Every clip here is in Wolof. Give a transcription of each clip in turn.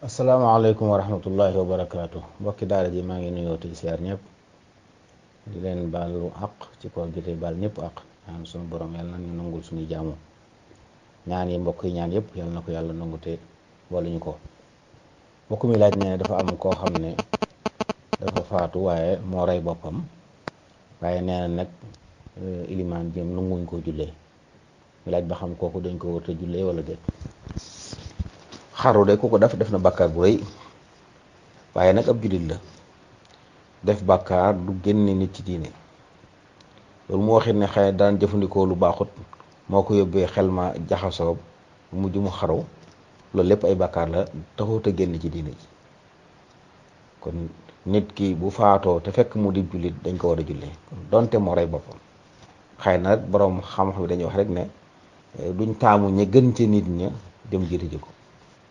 asalaamaaleykum wa rahmatullahi wa barakaatu mbokki daara ji maa ngi nuyoo te siyaar ñëpp di leen baalu àq ci koor gi tey baal ñëpp àq ñaan suñu borom yàlla na ñu nangul suñuy jaamu ñaan yi mbokk yi ñaan yëpp yàlla na ko yàlla nangu te boole ñu ko. mbokk mi laaj ne dafa am koo xam ne dafa faatu waaye moo rey boppam waaye nee na nag ilimaan jëm nanguñ ko jullee mi laaj ba xam kooku dañ ko wërta jullee wala déet. xaru de ku ko def na bàkkaar bu rëy waaye nag ab jullit la def bàkkaar du génne nit ci diine loolu mu waxit ne xëy daan jëfandikoo lu baaxut moo ko yóbbee xel ma jaxasoo mujj mu xaru loolu lépp ay bàkkaar la taxut a génn ci diine ji kon nit ki bu faatoo te fekk mu di jullit dañ ko war a jullee donte moo rey boppam. xëy na nag boroom xam-xam bi dañuy wax rek ne duñ taamu ña gën ci nit ña dem jiite ji ko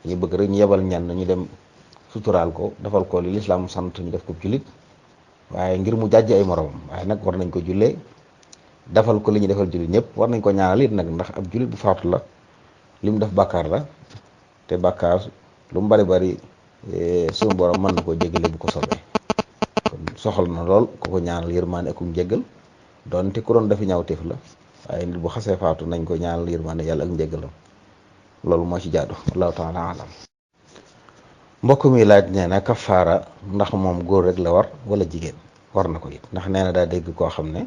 ñu bëgg rek ñu yebal ñenn ñu dem suturaal ko defal ko li lislaam sant ñu def ko jullit waaye ngir mu jàjj ay moromam waaye nag war nañ ko jullee defal ko li ñu defal jullit ñëpp war nañ ko ñaanal it nag ndax ab jullit bu faatu la li mu def bàkkaar la te bàkkaar lu mu bari suñu borom mën na koo jéggale bu ko sobee kon soxal na lool ku ko ñaanal yërmaande akum jéggal doonte ku doon dafi ñaawteef la waaye nit bu xasee faatu nañ ko ñaanal yërmaande yàlla ak njéggalam loolu moo ci jaadu wallahu taala alam. mbokk mi laaj nee na kafaara ndax moom góor rek la war wala jigéen war na ko it ndax nee na daa dégg koo xam ne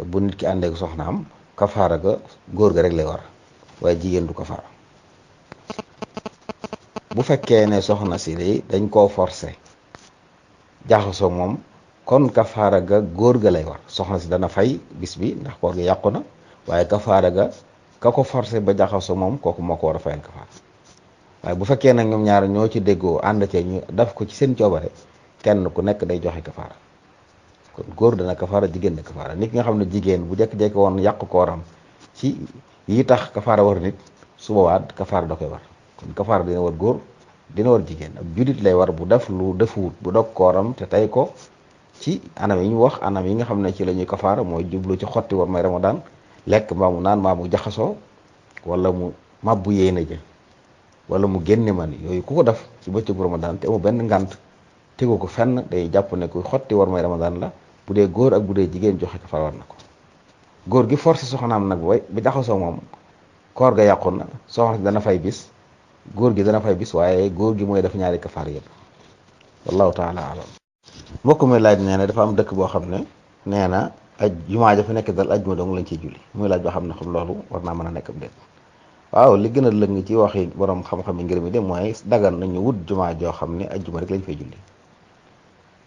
bu nit ki àndeek soxnaam kafaara ga góor ga rek lay war waaye jigéen du kafaara. bu fekkee ne soxna si day dañ koo forcé jaxasoo moom kon kafaara ga góor ga lay war soxna si dana fay bis bi ndax koor gi yàqu na waaye kafaara ga ka ko forcé ba jaxasoo moom kooku moo ko war a fayal kafaara. waaye bu fekkee nag ñoom ñaar ñoo ci déggoo ànd cee ñu def ko ci seen coobare kenn ku nekk day joxe kafaara kon góor dana kafaara jigéen na kafaara nit ki nga xam ne jigéen bu jekk-jekk woon yàq kooram ci yi tax kafaara war nit su boobaa kafaara da koy war kon kafaara dina war góor dina war jigéen ab jullit lay war bu def lu defuwut bu dog kooram te tey ko ci anam yi ñu wax anam yi nga xam ne ci la ñuy kafaara mooy jublu ci xotti war may ramadaan lekk mbaa mu naan mbaa mu jaxasoo wala mu mabbu yéena ja wala mu génne man yooyu ku ko def ci bëccëgu ramadaan te amu benn ngant tegu ko fenn day jàpp ne kuy xotti war may ramadaan la bu dee góor ak bu dee jigéen joxe kafaara war na ko. góor gi forcé soxnaam nag booy bi jaxasoo moom koor ga yàqu na soxna si dana fay bis góor gi dana fay bis waaye góor gi mooy def ñaari kafaara yëpp wallahu taala alam. mbokk mi laaj nee na dafa am dëkk boo xam ne nee na aj jumaa ja fa nekk dal ajjuma dong lañ ciy julli muy laaj boo xam ne xam loolu war naa mën a nekk am déet. waaw li gën a lëng ci waxi borom xam-xam yi ngir mi de mooy dagan nañu wut jumaa joo xam ne ajjuma rek lañ fay julli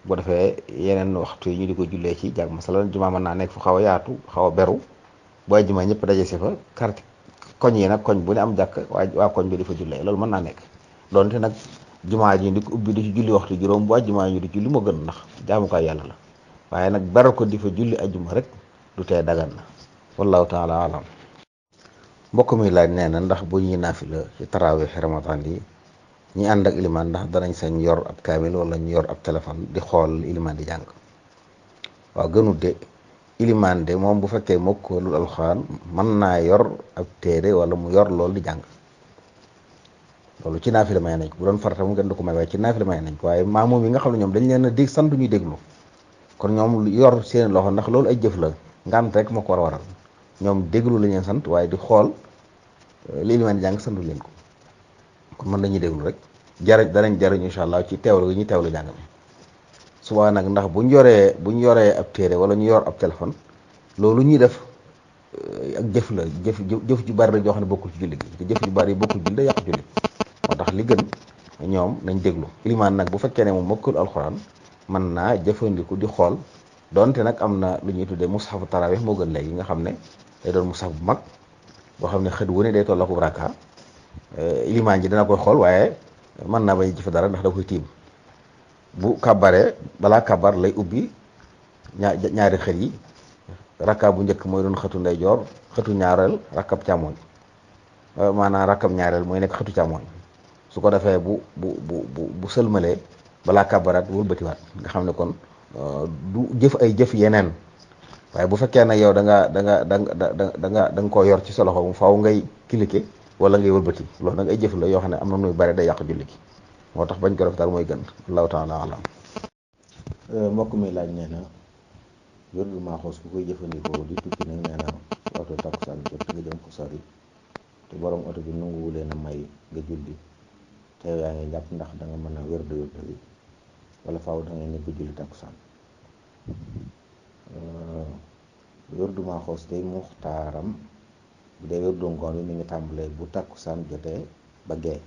bu defee yeneen waxtu yi ñu di ko jullee ci jàg masalan jumaa mën naa nekk fu xaw a yaatu xaw a beru bu ajjuma ñëpp daje si fa quartier koñ yi nag koñ bu ne am jàkk waa koñ bi di fa jullee loolu mën naa nekk donte nag jumaa ji di ko ubbi di ci julli waxtu juróom bu ajjuma ñu di julli moo gën ndax jaamukaay yàlla la waaye nag beral ko di fa julli ajjuma rek du tee dagan na wallahu taala alam. mbokk mi laaj nee na ndax bu ñuy naafila ci tarawih ramadan yi ñi ànd ak ilimaan ndax danañ sañ yor ab kaamil wala ñu yor ab téléphone di xool ilimaan di jàng. waaw gënut de ilimaan de moom bu fekkee mokkalul alxuraan mën naa yor ab téere wala mu yor loolu di jàng loolu ci naafila may nañ ko bu doon farata mu gën du ko may waaye ci naafila may nañ ko waaye maamoom yi nga xam ne ñoom dañ leen a dégg sant ñuy déglu kon ñoom yor seen loxo ndax loolu ay jëf la ngant rek moo ko war a waral ñoom déglu la leen sant waaye di xool li ilimaan di jàng santu leen ko kon mën nañuy déglu rek danañ jariñ incha allah ci teewlu gi ñuy teewlu jàng mi suba nag ndax buñ yoree ab téere wala ñu yor ab téléphone loolu ñuy def ak jëf la jëf ju bari la joo xam ne bokkul ci julli gi te jëf ju bari yi bokkul julli da yàqu julli moo tax li gën ñoom nañ déglu ilimaan nag bu fekkee ne moom mokkul alxuraan mën naa jëfandiku di xool donte nag am na lu ñuy tuddee mushafu tarawih moo gën léegi nga xam ne day doon mushaf bu mag boo xam ne xët wu ne day toll ak raka ilimaan ji dana koy xool waaye mën naa bañ jëfe dara ndax da koy tiim bu kàbbaree balaa kàbbar lay ubbi ñaari xët yi rakka bu njëkk mooy doon xëtu ndeyjoor, xëtu ñaareel rakkab càmmoñ, maanaam rakkab ñaareel mooy nekk xëtu càmmoñ. su ko defee bu sëlmalee balaa kabaraat wëlbatiwaat nga xam ne kon du jëf ay jëf yeneen. waaye bu fekkee ne yow da nga koo yor ci sa loxo mu faaw ngay cliquer wala ngay wëlbati, loolu nag ay jëf la yoo xam ne am na nuy bare day yàq julli gi, moo tax bañ ko def daal mooy gën. allahu taala alam. mbokk mi laaj nee na wérdu maaxoos ku koy jëfandikoo di tukki nag nee na waxtu takkusaan jot nga jëm ko sori te borom oto bi nanguwu leen a may nga julli te yow yaa ngi jàpp ndax da nga mën a wérdu bi wala faaw da ngay nekk julli takkusaan. wérdu maaxoos day muxtaaram bu dee wérdu ngoon bi mi ngi tàmbalee bu takkusaan jotee ba gee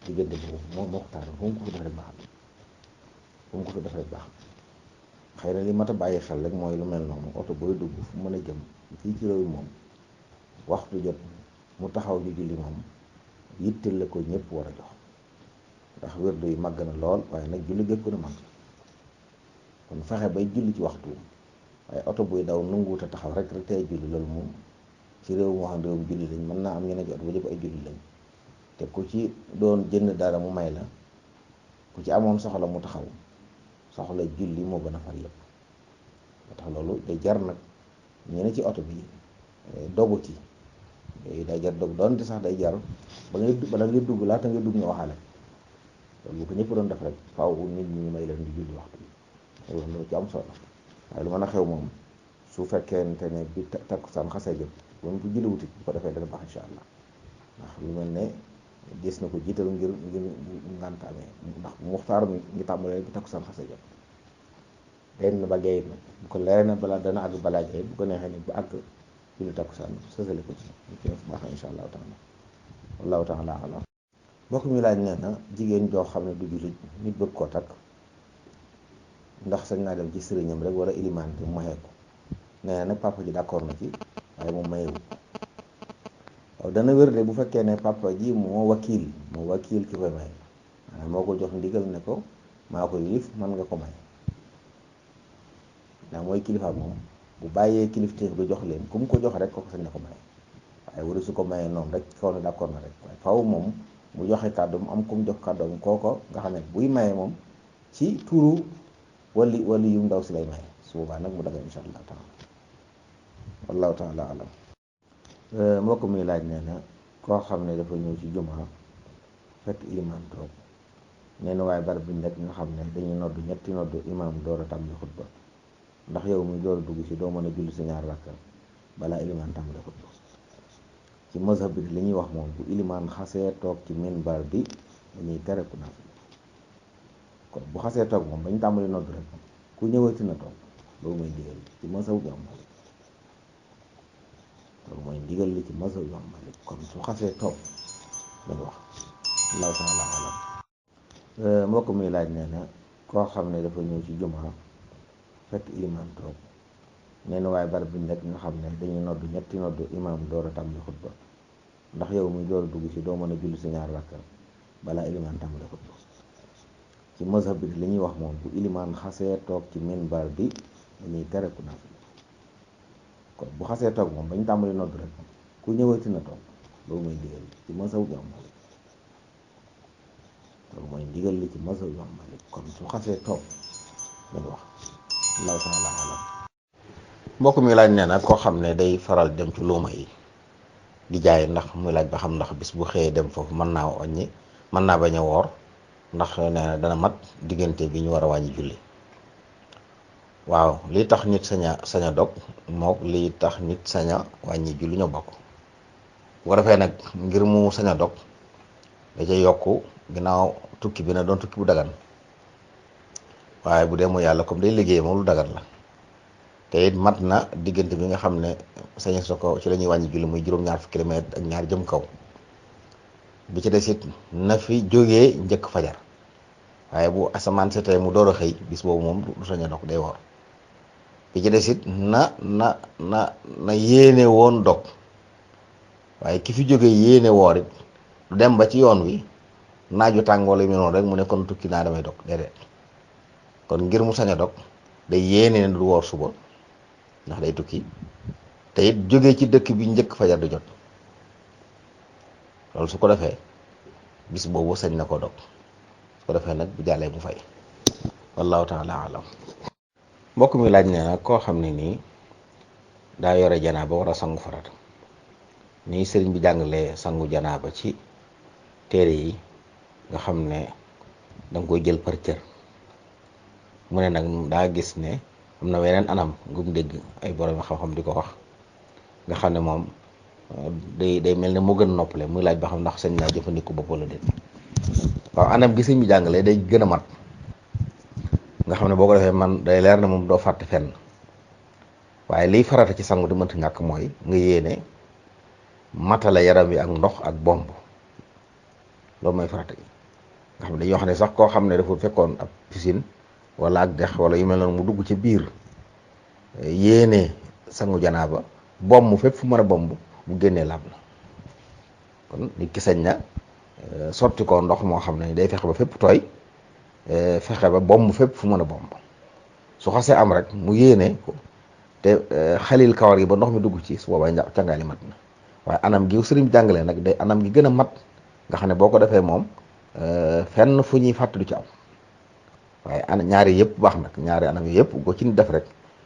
diggante boobu moo muxtaaram fu mu ko fi def rek baax na fu mu ko fi def rek baax na. xëy na li mat a bàyyi xel rek mooy lu mel noonu oto booy dugg fu mën a jëm fii ci réew moom waxtu jot mu taxaw di julli moom yitteel la ko ñëpp war a jox ndax wérdu yi màgg na lool waaye nag julli gépp na màgg kon fexe bay julli ci waxtu waaye oto buy daw nanguwut a taxaw rek tey julli loolu moom ci réew moo xam ne réewum julli lañ mën naa am ñeneen ci oto ba yëpp ay julli lañ te ku ci doon jënd dara mu may la ku ci amoon soxla mu taxaw soxla julli moo gën a far yëpp moo tax loolu day jar nag ñeneen ci oto bi dogu ci day jar dog doonte sax day jar bala ngay dugg laata ngay dugg nga waxaale loolu bu ko ñëpp doon def rek faaw nit ñi may leen di julli waxtu bi loolu ci am solo waaye lu mën a xew moom su fekkente ne bi takkusaan xasee jot ba mu ko julli wuti bu ko defee dana baax incha allah ndax lu mel ne gis na ko jiital ngir ngànt amee ndax muxtaar mi ngi tàmbalee bi takkusaan xasee jot den ba gayit nag bu ko leeree na balaa dana àgg balaa gayit bu ko neexee ni bu àgg julli takkusaan sësale ko ci ci baax incha allahu taala wallahu taala alam. mbokk mi laaj nee na jigéen joo xam ne du jullit nit bëgg koo takk ndax sañ naa dem ci sëriñam rek wala ilimaan te mu mayee ko nee na nag papa ji d'accord na ci waaye moom mayewu waaw dana wér de bu fekkee ne papa ji moo wakiil ki koy may maanaam moo ko jox ndigal ne ko maa ko yilif man nga ko may ndax mooy kilifa moom bu bàyyee kilifteef ga jox leen ku mu ko jox rek kooku sañ na ko may waaye wala su ko mayee noonu rek kaw ne d'accord na rek waaye faw moom mu joxe kàddoom am ku mu jox kàddoom kooko nga xam ne buy maye moom ci turu wali yu ndaw si lay maye su boobaa nag mu daga insha allah taala wallahu taala alam. mbokk mi laaj nee na koo xam ne dafa ñëw ci jumaa fekk imaam toog nee na waaye barab bi nekk nga xam ne dañuy noddu ñetti noddu imaam door a tàmbali xutba ndax yow mi door a dugg si doo mën a julli sa ñaar rakka balaa ilimaan tàmbali xutba ci mazhab bi li ñuy wax moom bu ilimaan xasee toog ci minbar bi dañuy tere ku naafila kon bu xasee toog moom bañ tàmbali noddu rek ku ñëwati na toog loolu mooy ndigal ci mazhab bi am Maalik loolu mooy ndigal li ci mazhab bi am Maalik kon su xasee toog lañu wax allahu taala alam. mbokk mi laaj nee na koo xam ne dafa ñëw ci jumaa fekk ilimaan toog nee na waaye barab bi nekk nga xam ne dañuy noddu ñetti noddu imaam door a tàmbali xutba ndax yow mi door a dugg si doo mën a julli sa ñaar rakka balaa ilimaan tàmbali xutba ci mazhab bi li ñuy wax moom bu ilimaan xasee toog ci minbar bi dañuy tere ku naafila kon bu xasee toog moom bañ tàmbali noddu rek ku ñëwati na toog loolu mooy ndigal ci mazhab bi am Maalik loolu mooy ndigal li ci mazhab bi am Maalik kon su xasee toog lañu wax allahu taala alam. mbokk mi laaj nee na koo xam ne day faral dem ci luuma yi di jaay ndax muy laaj ba xam ndax bis bu xëyee dem foofu mën naa wàññi mën naa bañ a woor ndax nee na dana mat diggante bi ñu war a wàññi julli. waaw lii tax nit sañ a dog mook lii tax nit sañ a wàññi julli ñoo bokk bu ko defee nag ngir mu sañ a dog da ca yokku ginnaaw tukki bi na doon tukki bu dagan waaye bu dee mu yàlla comme day liggéey moom lu dagan la te it mat na diggante bi nga xam ne sañ sa ko ci la ñuy wàññi julli muy juróom-ñaar fukki kilomètre ak ñaar jëm kaw bi ci des it na fi jógee njëkk fajar waaye bu asamaan setee mu door a xëy bis boobu moom du sañ a dog day woor bi ci des it na yéene woon dog waaye ki fi jógee yéene woor it du dem ba ci yoon wi naaju tàngoo la mu noonu rek mu ne kon tukki naa damay dog déedéet kon ngir mu sañ a dog day yéene ne du woor suba ndax day tukki te it jógee ci dëkk bi njëkk fajar di jot loolu su ko defee bis boobu sañ na ko dog su ko defee nag bu jàllee mu fay wallahu taala alam. mbokk mi laaj nee na koo xam ne nii daa yore janaaba war a sangu farata nii sëriñ bi jàngalee sangu janaaba ci téere yi nga xam ne danga koy jël par cër mu ne nag daa gis ne am na weneen anam ngum dégg ay borom xam-xam di ko wax nga xam ne moom day mel ne moo gën a noppale muy laaj ba xam ndax sañ naa jëfandikoo bopp wala déet. waaw anam gi sëñ bi jàngalee day gën a mat nga xam ne boo ko defee man day leer na moom doo fàtte fenn waaye liy farata ci sangu di mënta ñàkk mooy nga yéene matala yaram wi ak ndox ak bomb loolu mooy farata gi nga xam ne dañuy wax ne sax koo xam ne dafa fekkoon ab piscine wala ak dex wala yu mel noonu mu dugg ci biir yéene sangu janaaba bomb fépp fu mën a bomb bu génnee laab la kon nit ki sañ na sotti ko ndox moo xam ne day fexe ba fépp tooy fexe ba bomb fépp fu mën a bomb su xasee am rek mu yéene ko te xalil kawar yi ba ndox mi dugg ci su boobaa càngaay li mat na waaye anam gi sëriñ bi jàngalee nag day anam gi gën a mat nga xam ne boo ko defee moom fenn fu ñuy fàtt du ci am waaye ñaari yëpp baax nag ñaari anam yi yëpp go ci ni def rek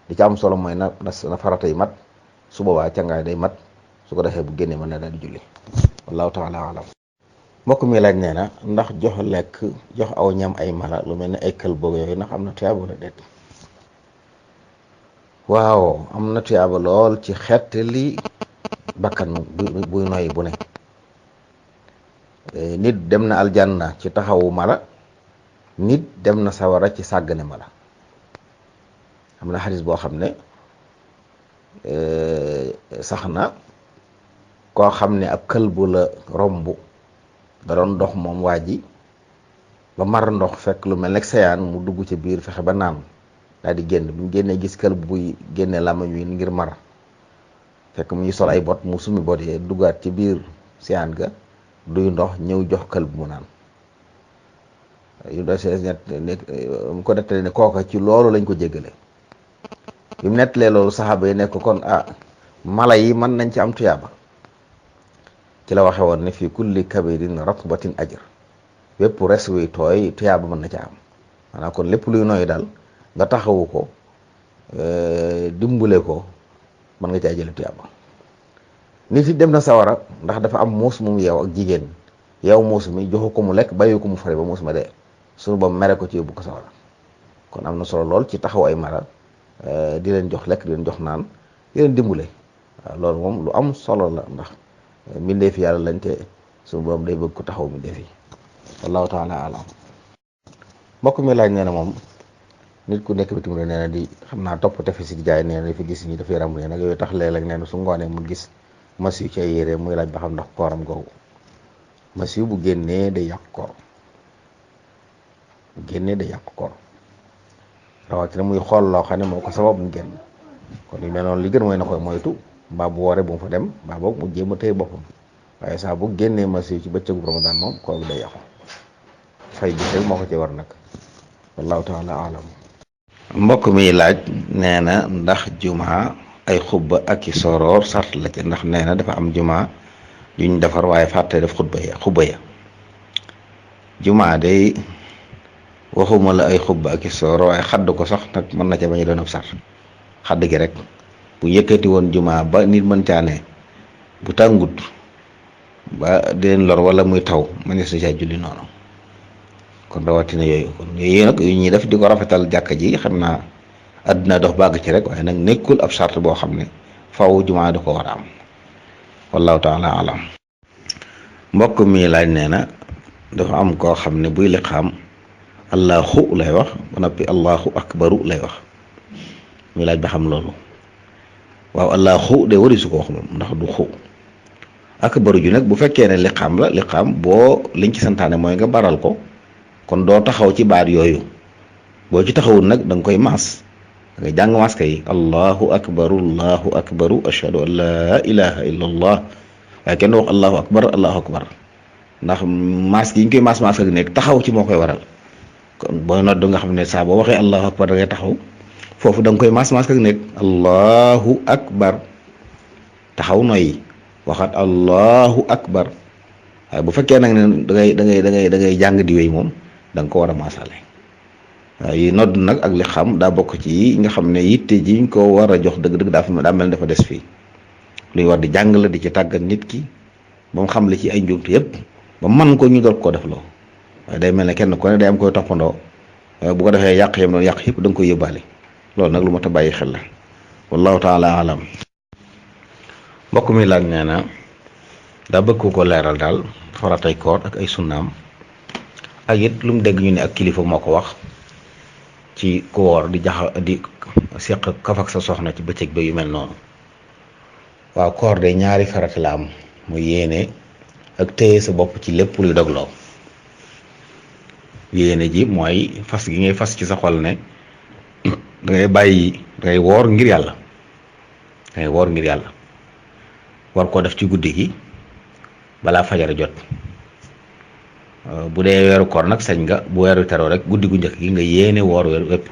di ci am solo mooy na farata yi mat su boobaa càngaay day mat su ko defee bu génnee mën na daal di julli wallahu taala alam. mbokk mi laaj nee na ndax jox lekk jox aw ñam ay mala lu mel ne ay kël boobu yooyu ndax am na tuyaaba wala déet. waaw am na tuyaaba lool ci xeet li bakkan buy noyyi bu ne nit dem na aljanna ci taxawu mala nit dem na sawara ci sàggane mala am na xadis boo xam ne sax na koo xam ne ab kël bu la romb da doon dox moom waa ji ba mar ndox fekk lu mel ne sayaan mu dugg ci biir fexe ba naan daal di génn bi mu génnee gis kël buy génne làmmiñ wi ngir mar fekk mu ngi sol ay bot mu sumi bot yee duggaat ci biir sayaan ga duy ndox ñëw jox kël bu mu naan yu da mu ko nettalee ne kooka ci loolu lañ ko jéggale bi mu nettalee loolu saxaaba yi nekk kon mala yi mën nañ ci am tuyaaba ci la waxe woon ne fii kulli kabirin ratbatin ajr bépp res wuy tooy tuyaaba mën na ca am maanaam kon lépp luy nooy daal nga taxawu ko dimbule ko mën nga caa jële tuyaaba nit yi dem na sawara ndax dafa am muus mu yeew ak jigéen yeew muus mi joxu ko mu lekk bàyyi ko mu fare ba muus ma dee suñu ba mere ko ci yóbbu ko sawara kon am na solo lool ci taxaw ay mara di leen jox lekk di leen jox naan di leen dimbule waaw loolu moom lu am solo la ndax mbindeef yàlla lañ te suñu borom day bëgg ko taxaw mbindeef yi wallahu taala alam. mbokk mi laaj nee na moom nit ku nekk bitim réew nee na di xam naa topp tefe si di jaay nee na dafa gis ñi dafay ramb nee nag yooyu tax léeg-léeg nee na su ngoonee mu gis mas yu ci ay yére muy laaj ba xam ndax kooram googu mas yu bu génnee day yàq koor bu génnee day yàq koor rawatina muy xool loo xam ne moo ko sabab mu génn kon yu mel noonu li gën mooy na koy moytu mbaa bu wooree bu mu fa dem mbaa boog mu jéem a téye boppam waaye saa bu génnee mas yu ci bëccëgu Ramadan moom koor bi day yàqu fay bi rek moo ko ci war nag wallahu taala alam. mbokk mi laaj nee na ndax jumaa ay xubba ak i soroor sart la ci ndax nee na dafa am jumaa yuñ defar waaye fàtte def xubba ya jumaa day waxuma la ay xubba ak i soroor waaye xadd ko sax nag mën na ca bañ a doon ab sart xadd gi rek bu yëkkati woon jumaa ba nit mën caa ne bu tàngut ba di leen lor wala muy taw mënees na caa julli noonu kon rawatina yooyu kon yooyu nag yu ñuy def di ko rafetal jàkka ji xam naa àdduna dox bàgg ci rek waaye nag nekkul ab sart boo xam ne faw jumaa da ko war a am wallahu taala alam. mbokk mi laaj nee na dafa am koo xam ne buy liqaam allahu lay wax ba noppi allahu akbaru lay wax muy laaj ba xam loolu waaw allahu de wari su ko wax moom ndax du xu akbaru ju nag bu fekkee ne liqaam la liqaam boo liñ ci santaane mooy nga baral ko kon doo taxaw ci baat yooyu boo ci taxawul nag da nga koy maas da ngay jàng maas kay allahu akbaru ashhadu an la ilaha illa allah waaye kenn du wax allahu akbar ndax maas gi ñu koy maas ak nekk taxaw ci moo koy waral kon booy nodd nga xam ne saa boo waxee allahu akbar da ngay taxaw foofu da nga koy maas ak nekk allahu akbar taxaw noyyi waxaat allahu akbar. waaye bu fekkee nag ne da ngay jàng di wéy moom da nga ko war a maasale. waaw yi nodd nag ak li xam daa bokk ci yi nga xam ne yitte jiñ ko war a jox dëgg-dëgg daa mel dafa des fii luy war di jàng la di ci tàggat nit ki ba mu xam li ci ay njuumte yépp ba man ko ñu doog koo def loo waaye day mel ne kenn ku ne day am koy toppandoo bu ko defee yàq yam doon yàq yëpp da nga koy yóbbaale loolu nag lu mat a bàyyi xel la wallahu taala alam. mbokk mi laaj nee na daa bëgg ko leeral daal faratay koor ak ay sunnaam ak it lu mu dégg ñu ne ak kilifa moo ko wax ci ku woor di seq kaf ak sa soxna ci bëccëg ba yu mel noonu. waaw koor de ñaari farata la am mu yéene ak téye sa bopp ci lépp luy dogloo. yéene ji mooy fas gi ngay fas ci sa xol ne dangay woor ngir yàlla war koo def ci guddi gi balaa fajar jot. bu dee weeru koor nag sañ nga bu weeru teroo rek guddi gu njëkk gi nga yéene woor weer wépp.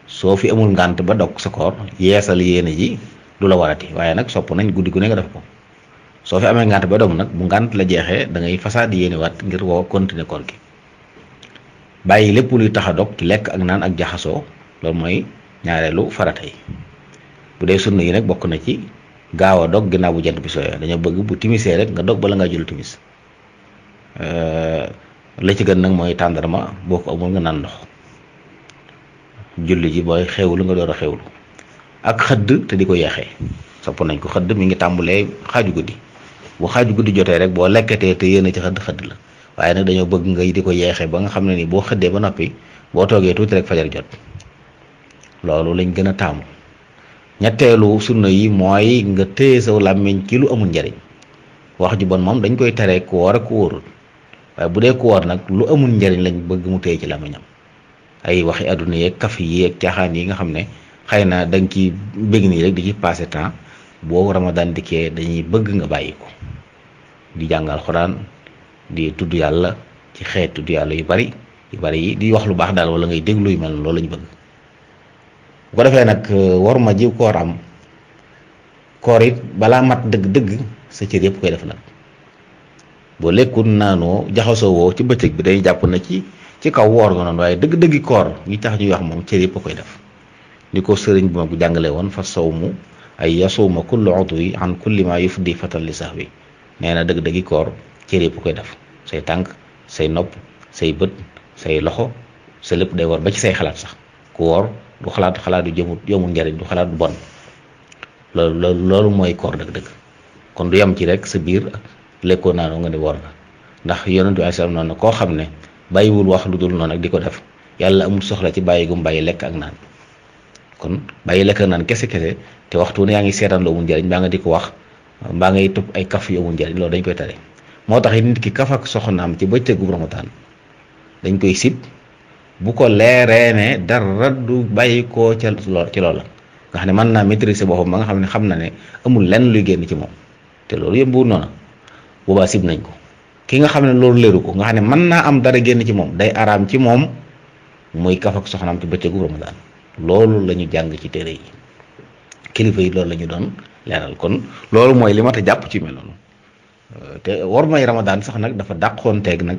soo fi amul ngànt ba dog sa koor yeesal yéene ji du la warati waaye nag sopp nañ guddi gu ne nga def ko. soo fi amee ngànt ba dog nag bu ngànt la jeexee da ngay fasaad yéene waat ngir woo continuer koor gi. bàyyi lépp luy tax a dog ci lekk ak naan ak jaxasoo loolu mooy ñaareelu farata yi. bu dee sunna yi nag bokk na ci gaaw a dog ginnaaw bu jant bi sooyee dañoo bëgg bu timisee rek nga dog bala ngaa julli timis. la ci gën nag mooy tàndarma boo ko amul nga naan ndox. julli ji booy xewlu nga door a xewlu ak xëdd te di ko yeexee sopp nañ ko. xëdd mi ngi tàmbulee xaaju guddi bu xaaju guddi jotee rek boo lekkatee te yéen a ci xëdd la waaye nag dañoo bëgg ngay di ko yeexee ba nga xam ne ni boo xëddee ba noppi boo toogee tuuti rek fajar jot loolu lañ gën a taamu. ñetteelu sunna yi mooy nga téye saw làmmiñ ci lu amul njariñ. wax ju bon moom dañ koy tere ku woor ak ku wóorul waaye bu dee ku woor nag lu amul njariñ lañ bëgg mu téye ci làmmiñam. ay waxi àdduna yeeg kaf yi ak caaxaan yi nga xam ne xëy na da nga ciy bëgg nii rek di ci passé temps boo ramadan dikkee dañuy bëgg nga bàyyi ko di jàngal Alxuraan di tudd yàlla ci xeet tudd yàlla yu bari yi di wax lu baax daal wala ngay déglu yu mel noonu loolu lañ bëgg. bu ko defee nag war ma ji koor am koor it balaa mat dëgg-dëgg sa cër yëpp koy def nag boo lekkul naanoo jaxasoo woo ci bëccëg bi day jàpp na ci kaw woor nga noonu waaye dëgg-dëggi koor ñi tax ñuy wax moom cër yëpp a koy def. ni ko sëriñ bi ma bu jàngale woon fa sawmu ay yasuuma kullu udwi an kulli ma yufdi fatal li sahwi nee na dëgg-dëggi koor cër yëpp koy def say tànk say nopp say bët say loxo sa lépp day war ba ci say xalaat sax ku woor du xalaat yu jëmul njariñ du xalaat du bon loolu mooy koor dëgg-dëgg. kon du yem ci rek sa biir lekkoo naanoo nga ne woor na ndax yonentu alayhi salaam noonu koo xam ne bàyyiwul wax lu dul noonu ak di ko def yàlla amul soxla ci bàyyi gum bàyyi lekk ak naan. kon bàyyi lekk ak naan kese te waxtu ne yaa ngi seetaan lu amul njariñ mbaa nga di ko wax mbaa ngay topp ay kaf yu amul njariñ loolu dañ koy tere. moo tax nit ki kaf ak soxnaam ci bëccëgu Ramadan dañ koy sib bu ko leeree ne dara du bàyyi koo ci loola nga xam ne mën naa maîtriser boppam ba nga xam ne xam na ne amul lenn luy génn ci moom te loolu yëpp bu noonu boobaa sib nañ ko. ki nga xam ne loolu leeru ko nga xam ne mën naa am dara génn ci moom day araam ci moom muy kaf ak soxnaam ci bëccëgu Ramadan loolu la ñu jàng ci téere yi kilifa yi loolu la ñu doon leeral. kon loolu mooy li mat a jàpp ci mel noonu te war may Ramadan sax nag dafa dàqoon teeg nag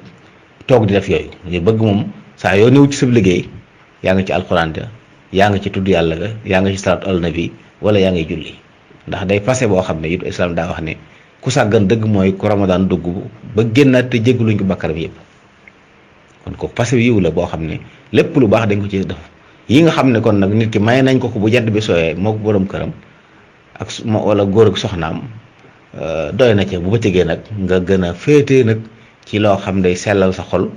toog di def yooyu ñu bëgg moom saa yoo ñëw ci sa liggéey yaa ngi ci alxuraan yaa ngi ci tudd yàlla ga yaa ngi ci salaatu al nabi wala yaa ngi julli ndax day passé boo xam ne it islam daa wax ne ku sàggan dëgg mooy ku Ramadan dugg ba génnaat te jéggaluñ ko bakkaram yëpp kon ko passé yiw la boo xam ne lépp lu baax dañ ko ci def. yi nga xam ne kon nag nit ki may nañ ko bu jant bi sooyee moo ko borom këram ak wala góor ak soxnaam doy na ca bu bëccëgee nag nga gën a féetee nag ci loo xam day sellal sa xol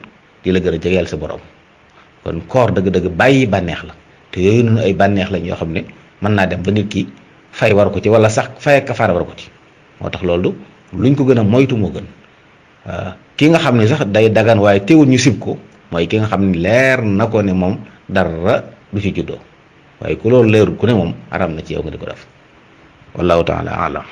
di la gën a jegeel sa borom. kon koor dëgg-dëgg bàyyi bànneex la te yooyu noonu ay bànneex lañ yoo xam ne mën naa dem ba nit ki fay war ko ci wala sax fay ak kafaara war ko ci moo tax loolu luñ ko gën a moytu moo gën. ki nga xam ne sax day dagan waaye teewul ñu sib ko mooy ki nga xam ne leer na ko ne moom dara du ci juddoo waaye ku loolu leerul ku ne moom aram na ci yow nga di ko def wallahu taala alam.